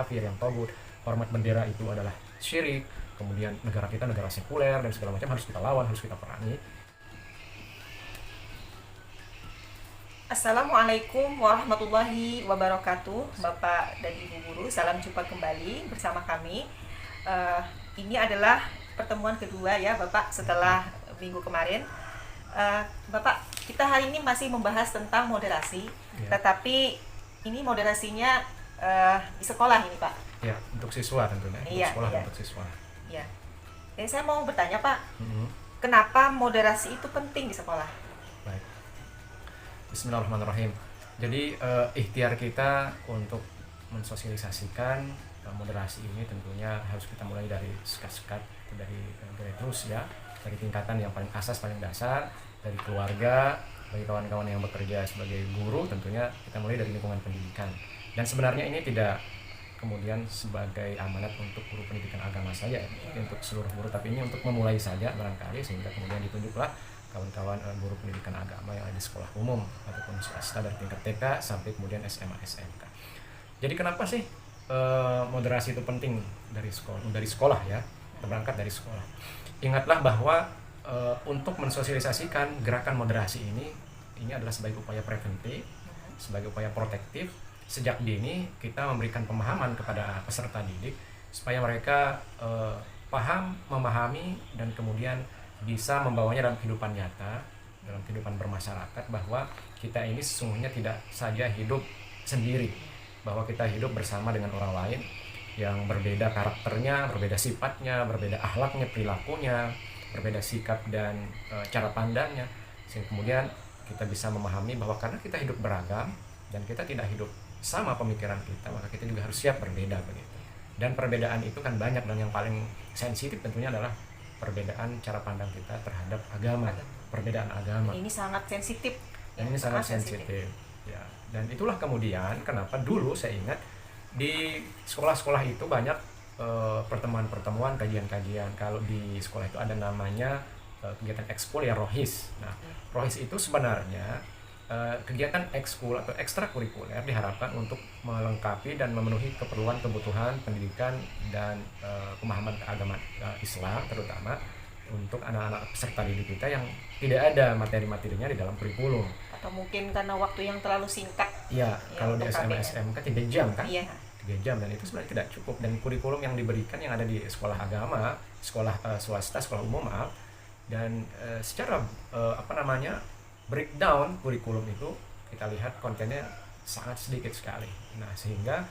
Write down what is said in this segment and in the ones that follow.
kafir, yang togut, hormat bendera itu adalah syirik, kemudian negara kita negara sekuler dan segala macam harus kita lawan, harus kita perangi. Assalamualaikum warahmatullahi wabarakatuh, Bapak dan Ibu Guru. Salam jumpa kembali bersama kami. Ini adalah pertemuan kedua ya Bapak setelah minggu kemarin. Bapak, kita hari ini masih membahas tentang moderasi, tetapi ini moderasinya di sekolah ini Pak. Ya, untuk siswa tentunya. Iya, sekolah iya. untuk siswa. Ya. Jadi saya mau bertanya Pak, kenapa moderasi itu penting di sekolah? Baik. Bismillahirrahmanirrahim. Jadi ikhtiar kita untuk mensosialisasikan moderasi ini tentunya harus kita mulai dari sekat-sekat, dari grassroots ya, dari tingkatan yang paling asas, paling dasar, dari keluarga, bagi kawan-kawan yang bekerja sebagai guru tentunya kita mulai dari lingkungan pendidikan. Dan sebenarnya ini tidak kemudian sebagai amanat untuk guru pendidikan agama saja ya, untuk seluruh guru, tapi ini untuk memulai saja barangkali, sehingga kemudian ditunjuklah kawan-kawan guru pendidikan agama yang ada di sekolah umum ataupun swasta dari tingkat TK sampai kemudian SMA SMK. Jadi kenapa sih moderasi itu penting dari sekolah ya, berangkat dari sekolah. Ingatlah bahwa untuk mensosialisasikan gerakan moderasi ini adalah sebagai upaya preventif, sebagai upaya protektif. Sejak dini kita memberikan pemahaman kepada peserta didik supaya mereka paham, memahami, dan kemudian bisa membawanya dalam kehidupan nyata, dalam kehidupan bermasyarakat, bahwa kita ini sesungguhnya tidak saja hidup sendiri, bahwa kita hidup bersama dengan orang lain yang berbeda karakternya, berbeda sifatnya, berbeda akhlaknya, perilakunya, berbeda sikap dan cara pandangnya, sehingga kemudian kita bisa memahami bahwa karena kita hidup beragam dan kita tidak hidup sama pemikiran kita, maka kita juga harus siap berbeda begitu. Dan perbedaan itu kan banyak, dan yang paling sensitif tentunya adalah perbedaan cara pandang kita terhadap agama, perbedaan agama. Ini sangat sensitif. Dan ini sangat sensitif. Ya. Dan itulah kemudian kenapa dulu saya ingat di sekolah-sekolah itu banyak pertemuan-pertemuan, kajian-kajian. Kalau di sekolah itu ada namanya kegiatan ekskul ya, rohis. Nah, rohis itu sebenarnya kegiatan ekskul atau ekstrakurikuler diharapkan untuk melengkapi dan memenuhi keperluan kebutuhan pendidikan dan pemahaman keagamaan Islam, terutama untuk anak-anak peserta didik kita yang tidak ada materi-materinya di dalam kurikulum. Atau mungkin karena waktu yang terlalu singkat. Ya, kalau di SMA SMK 3 jam kan? Iya. 3 jam, dan itu sebenarnya tidak cukup. Dan kurikulum yang diberikan yang ada di sekolah agama, sekolah swasta, sekolah umum maaf, dan secara breakdown kurikulum itu kita lihat kontennya sangat sedikit sekali. Nah, sehingga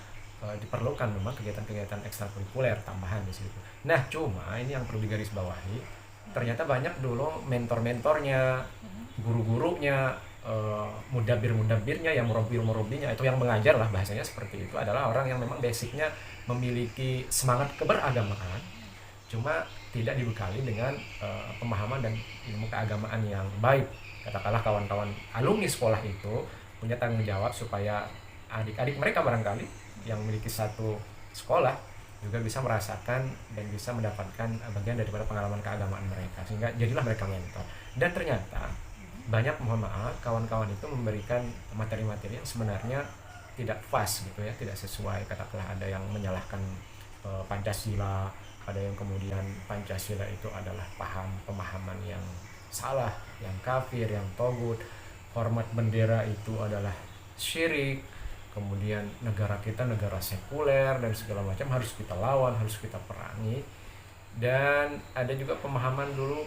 diperlukan memang kegiatan-kegiatan ekstrakurikuler tambahan di situ. Nah, cuma ini yang perlu digarisbawahi, ternyata banyak dulu mentor-mentornya, guru-gurunya, mudabir-mudabirnya, yang murabbi-murabbinya, itu yang mengajar lah, bahasanya seperti itu, adalah orang yang memang basicnya memiliki semangat keberagamaan, cuma tidak dibekali dengan pemahaman dan ilmu keagamaan yang baik. Katakanlah kawan-kawan alumni sekolah itu punya tanggung jawab supaya adik-adik mereka barangkali yang memiliki satu sekolah juga bisa merasakan dan bisa mendapatkan bagian daripada pengalaman keagamaan mereka, sehingga jadilah mereka mentor. Dan ternyata banyak, mohon maaf, kawan-kawan itu memberikan materi-materi yang sebenarnya tidak pas gitu ya, tidak sesuai. Katakanlah ada yang menyalahkan Pancasila, ada yang kemudian Pancasila itu adalah pemahaman yang salah, yang kafir, yang togut, hormat bendera itu adalah syirik, kemudian negara kita negara sekuler dan segala macam harus kita lawan, harus kita perangi. Dan ada juga pemahaman dulu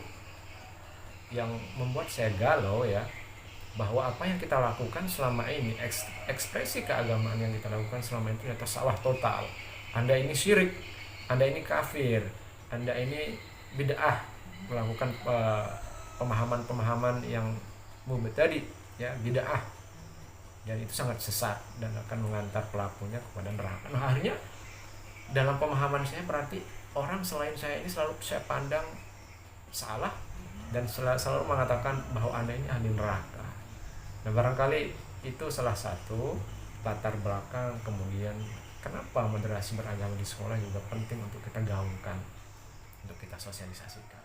yang membuat saya galau ya, bahwa apa yang kita lakukan selama ini, ekspresi keagamaan yang kita lakukan selama ini ternyata salah total. Anda ini syirik, Anda ini kafir, Anda ini bid'ah, melakukan pemahaman-pemahaman yang mubtadi ya, bid'ah, dan itu sangat sesat dan akan mengantar pelakunya kepada neraka. Nah, akhirnya dalam pemahaman saya berarti orang selain saya ini selalu saya pandang salah dan selalu mengatakan bahwa Anda ini ahli neraka. Nah, barangkali itu salah satu latar belakang kemudian kenapa moderasi beragama di sekolah juga penting untuk kita gaungkan, untuk kita sosialisasikan.